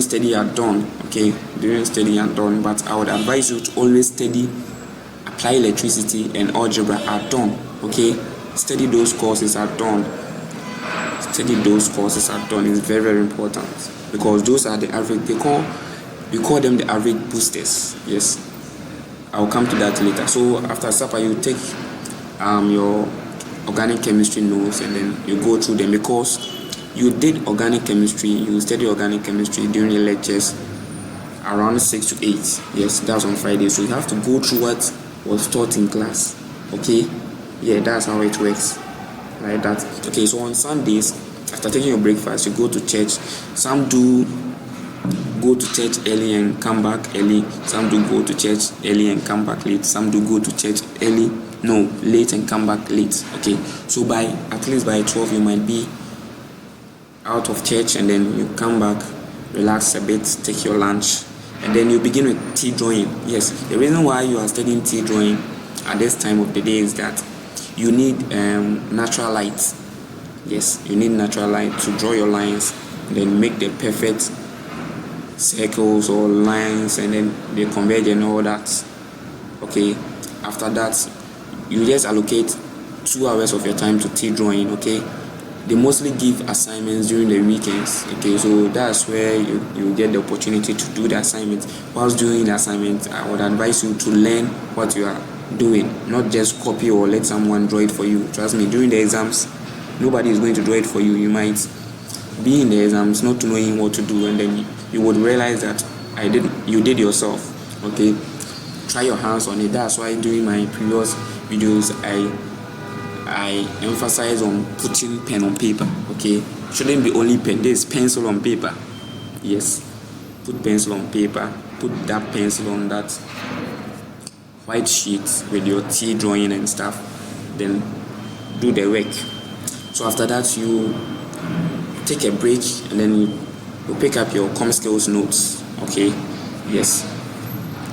study at dawn, okay, during study at dawn, but I would advise you to always study apply electricity and algebra at dawn, okay. Study those courses at dawn. Study those courses at dawn is very, very important, because those are the average, we call them the average boosters. Yes, I'll come to that later. So after supper, you take your organic chemistry notes, and then you go through them, because you did organic chemistry, you study organic chemistry during the lectures around 6 to 8. Yes, that's on Friday. So you have to go through what was taught in class, okay. Yeah, that's how it works, like that. Okay, so on Sundays, after taking your breakfast, you go to church. Some do go to church early and come back early. Some do go to church early and come back late. Some do go to church late and come back late. Okay, so at least by 12 you might be out of church, and then you come back, relax a bit, take your lunch, and then you begin with tea drawing. Yes, the reason why you are studying tea drawing at this time of the day is that you need natural light. Yes, you need natural light to draw your lines, then make the perfect circles or lines, and then they converge and all that. Okay, after that, you just allocate 2 hours of your time to tea drawing. Okay, they mostly give assignments during the weekends. Okay, so that's where you get the opportunity to do the assignment. Whilst doing the assignment, I would advise you to learn what you are doing, not just copy or let someone draw it for you. Trust me, during the exams, nobody is going to draw it for you. You might be in the exams not knowing what to do, and then you would realize that you did yourself. Okay, try your hands on it. That's why during my previous videos I emphasize on putting pen on paper. Okay, shouldn't be only pen, there's pencil on paper. Yes, put pencil on paper, put that pencil on that white sheet with your tea drawing and stuff, then do the work. So after that, you take a break, and then you pick up your com skills notes. Okay, yes,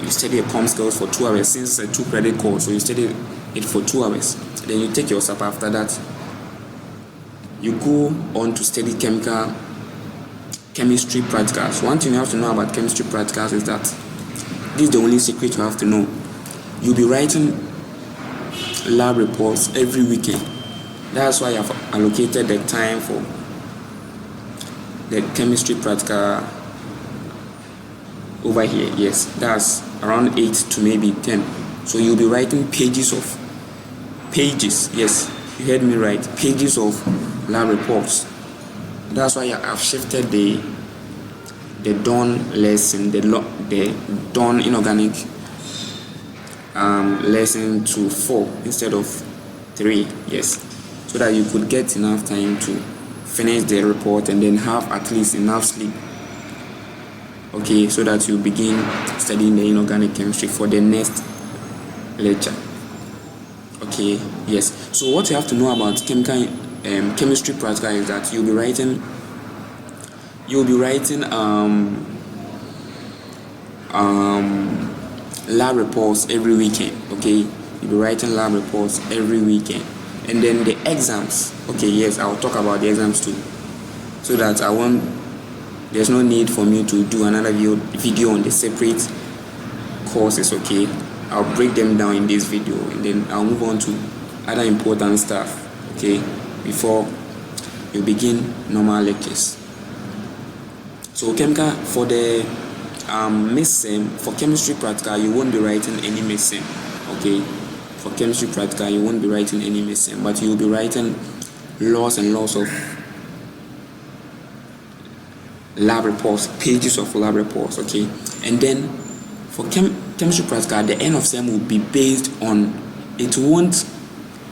you study your com skills for 2 hours, since it's a 2 credit course, so you study it for 2 hours. Then you take your supper. After that, you go on to study chemistry practicals. One thing you have to know about chemistry practicals is that this is the only secret you have to know. You'll be writing lab reports every weekend. That's why I've allocated the time for the chemistry practical over here. Yes, that's around 8 to maybe 10. So you'll be writing pages. Yes, you heard me right. Pages of lab reports. That's why I've shifted the dawn lesson, the dawn inorganic lesson to 4 instead of 3. Yes, so that you could get enough time to finish the report and then have at least enough sleep. Okay, so that you begin studying the inorganic chemistry for the next lecture. Okay, yes. So what you have to know about chemistry practical is that you'll be writing lab reports every weekend. Okay, you'll be writing lab reports every weekend, and then the exams. Okay, yes, I'll talk about the exams too, so that there's no need for me to do another video on the separate courses. Okay, I'll break them down in this video, and then I'll move on to other important stuff. Okay, before you begin normal lectures. So chemical for the mid-sem, for chemistry practical, you won't be writing any mid-sem. Okay, for chemistry practical, you won't be writing any mid-sem, but you'll be writing lots and lots of lab reports, pages of lab reports. Okay, and then for chemistry practical, the end of sem will be based on, it won't,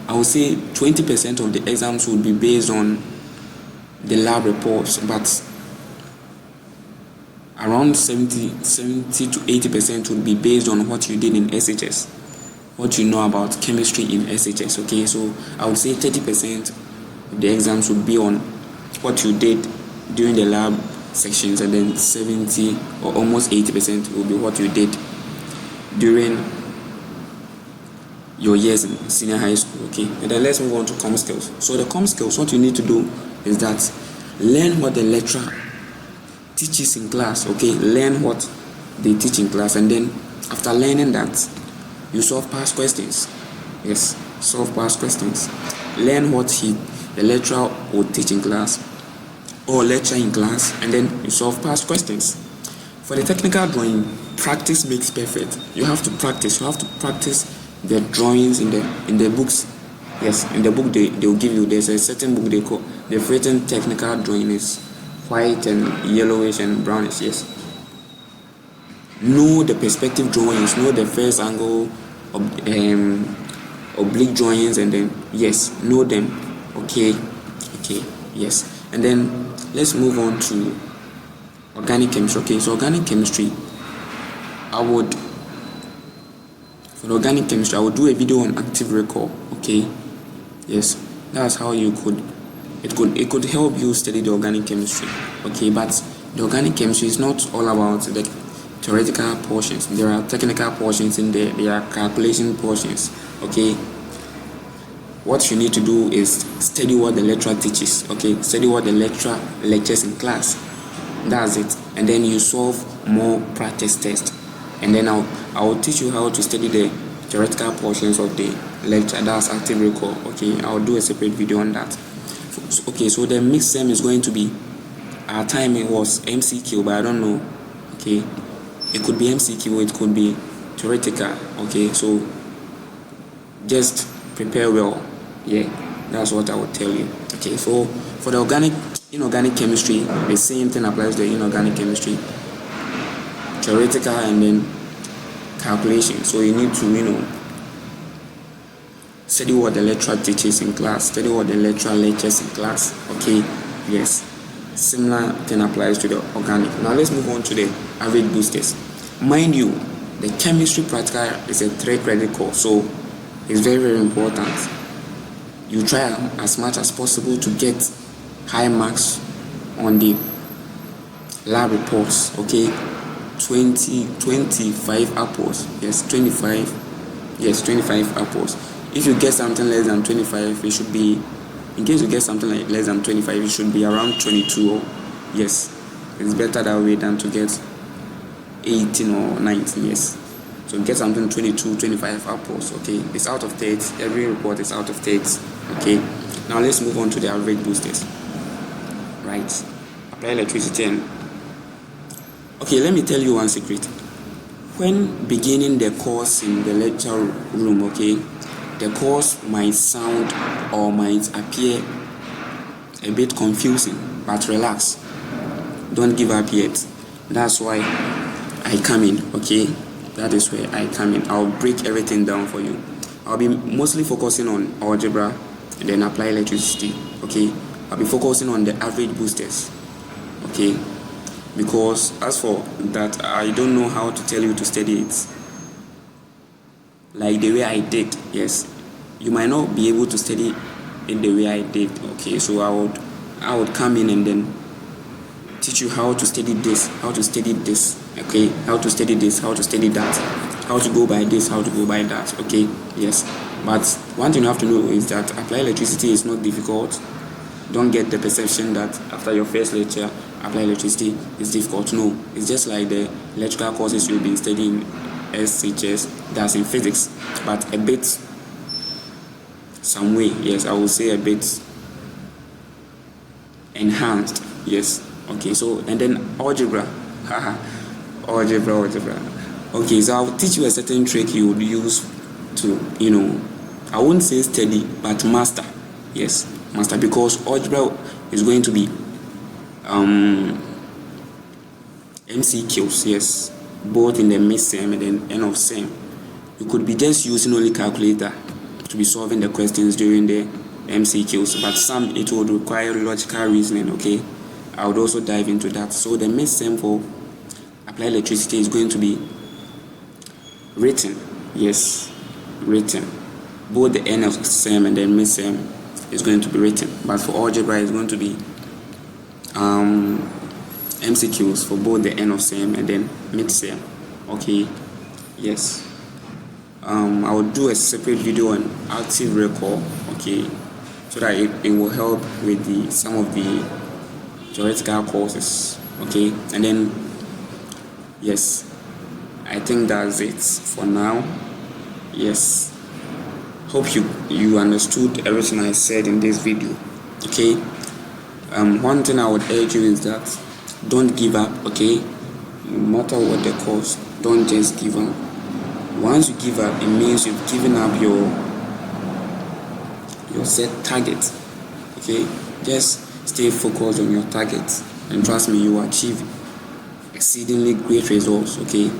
I would say 20% of the exams will be based on the lab reports, but around 70 to 80% will be based on what you did in SHS, what you know about chemistry in SHS. Okay, so I would say 30% of the exams will be on what you did during the lab sections, and then 70 or almost 80% will be what you did during your years in senior high school. Okay, and then let's move on to com skills. So the com skills, what you need to do is that learn what the lecturer teaches in class. Okay, learn what they teach in class, and then after learning that, you solve past questions. Yes, solve past questions. Learn what the lecturer will teach in class or lecture in class, and then you solve past questions. For the technical drawing, practice makes perfect. You have to practice. You have to practice the drawings in the books. Yes, in the book they will give you. There's a certain book they've written technical drawing is white and yellowish and brownish. Yes. Know the perspective drawings. Know the first angle, oblique drawings, and then yes, know them. Okay, yes. And then let's move on to organic chemistry. Okay, so organic chemistry, for the organic chemistry, I would do a video on active recall. Okay, yes, that's how it could help you study the organic chemistry. Okay, but the organic chemistry is not all about the theoretical portions. There are technical portions in there. There are calculation portions. Okay, what you need to do is study what the lecturer teaches. Okay, study what the lecturer lectures in class. That's it. And then you solve more practice tests, and then I'll teach you how to study the theoretical portions of the lecture. That's active recall. Okay, I'll do a separate video on that. Okay, so the mixed sem is going to be, our time it was MCQ, but I don't know. Okay, it could be MCQ, it could be theoretical. Okay, so just prepare well. Yeah, that's what I would tell you. Okay, so for the inorganic chemistry, the same thing applies to the inorganic chemistry, theoretical and then calculation. So you need to study what the lecturer teaches in class, study what the lecturer lectures in class. Okay, yes, similar thing applies to the organic. Now let's move on to the average boosters. Mind you, the chemistry practical is a 3-credit course, so it's very, very important. You try as much as possible to get high marks on the lab reports. Okay, 25 upwards. Yes, 25 upwards. If you get something less than 25, it should be, in case you get something like less than 25, it should be around 22. Yes, it's better that way than to get 18 or 19. Yes, so get something 22, 25 upwards. Okay, it's out of 30. Every report is out of 30. Okay, now let's move on to the average boosters. Right, apply electricity. And okay, let me tell you one secret. When beginning the course in the lecture room, okay, the course might sound or might appear a bit confusing, but relax, don't give up yet. That's why I come in. Okay, that is where I come in. I'll break everything down for you. I'll be mostly focusing on algebra and then apply electricity. Okay, I'll be focusing on the average boosters. Okay, because as for that, I don't know how to tell you to study it like the way I did. Yes, you might not be able to study it the way I did. Okay, so I would come in and then teach you how to study this, how to study this. Okay, how to study this, how to study that, how to go by this, how to go by that. Okay, yes, but one thing you have to know is that apply electricity is not difficult. Don't get the perception that after your first lecture, apply electricity is difficult. No, it's just like the electrical courses you've been studying SHS, that's in physics, but a bit some way. Yes, I would say a bit enhanced. Yes. Okay, so and then algebra. algebra. Okay, so I'll teach you a certain trick you would use to, I won't say study, but master. Yes, master, because algebra is going to be MCQs. Yes, both in the mid-sem and then end of sem. You could be just using only calculator to be solving the questions during the MCQs, but some it would require logical reasoning. Okay, I would also dive into that. So the mid-sem for apply electricity is going to be written. Yes, written. Both the end of sem and then mid-sem is going to be written, but for algebra it's going to be MCQs for both the end of sem and then mid-sem. Okay, yes. I will do a separate video on active recall. Okay, so that it will help with some of the theoretical courses. okay. And then yes, I think that's it for now. Yes, hope you understood everything I said in this video, okay. One thing I would urge you is that don't give up, okay. No matter what the cost, don't just give up. Once you give up, it means you've given up your set target, okay. Just stay focused on your targets, and trust me, you will achieve exceedingly great results, okay.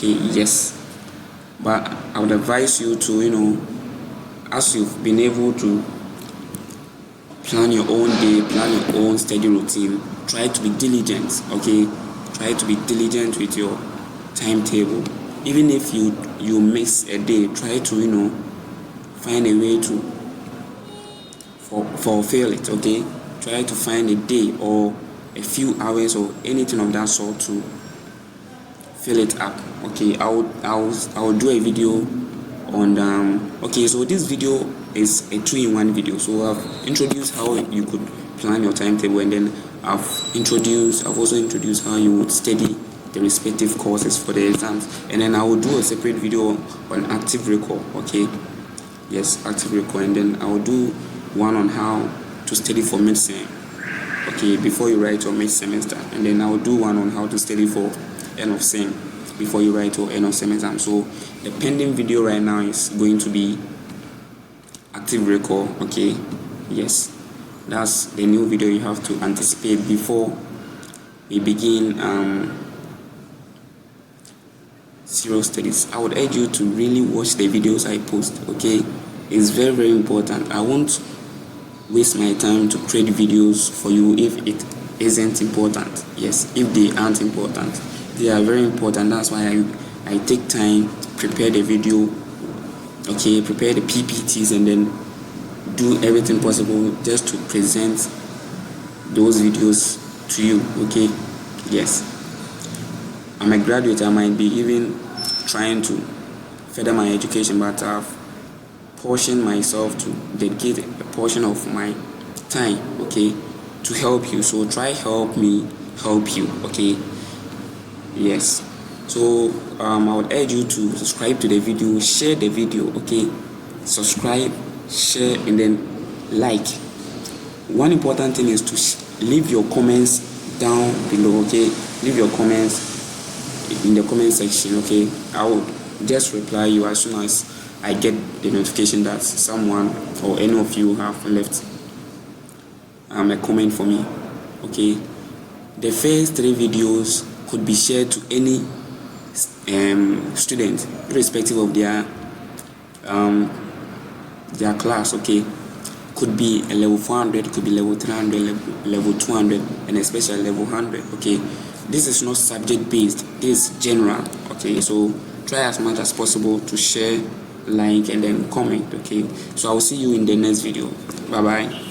Yes, but I would advise you to, as you've been able to plan your own day, plan your own study routine, try to be diligent, okay. Try to be diligent with your timetable. Even if you miss a day, try to find a way to fulfill it, okay. Try to find a day or a few hours or anything of that sort to fill it up, okay. I'll do a video on okay, so this video is a 2-in-1 video. So I've introduced how you could plan your timetable, and then I've also introduced how you would study the respective courses for the exams, and then I will do a separate video on active recall, okay. Yes, active recall. And then I will do one on how to study for mid-sem, okay, before you write your mid-semester, and then I will do one on how to study for end of sem before you write your end of sem exam. So the pending video right now is going to be active recall, okay. Yes, that's the new video you have to anticipate before we begin serious studies. I would urge you to really watch the videos I post, okay. It's very, very important. I won't waste my time to create videos for you if it isn't important. Yes, if they aren't important, they are very important. That's why I take time, prepare the video, okay, prepare the PPTs, and then do everything possible just to present those videos to you, okay. Yes, I'm a graduate. I might be even trying to further my education, but I've portioned myself to dedicate a portion of my time, okay, to help you. So try help me help you, okay. Yes, so I would urge you to subscribe to the video, share the video, okay. Subscribe, share, and then like. One important thing is to leave your comments down below, okay. Leave your comments in the comment section, okay. I will just reply you as soon as I get the notification that someone or any of you have left a comment for me, okay. The first 3 videos could be shared to any student, irrespective of their class, okay. Could be a level 400, could be level 300, level 200, and especially level 100, okay. This is not subject based, this is general, okay. So try as much as possible to share, like, and then comment, okay. So I'll see you in the next video. Bye bye.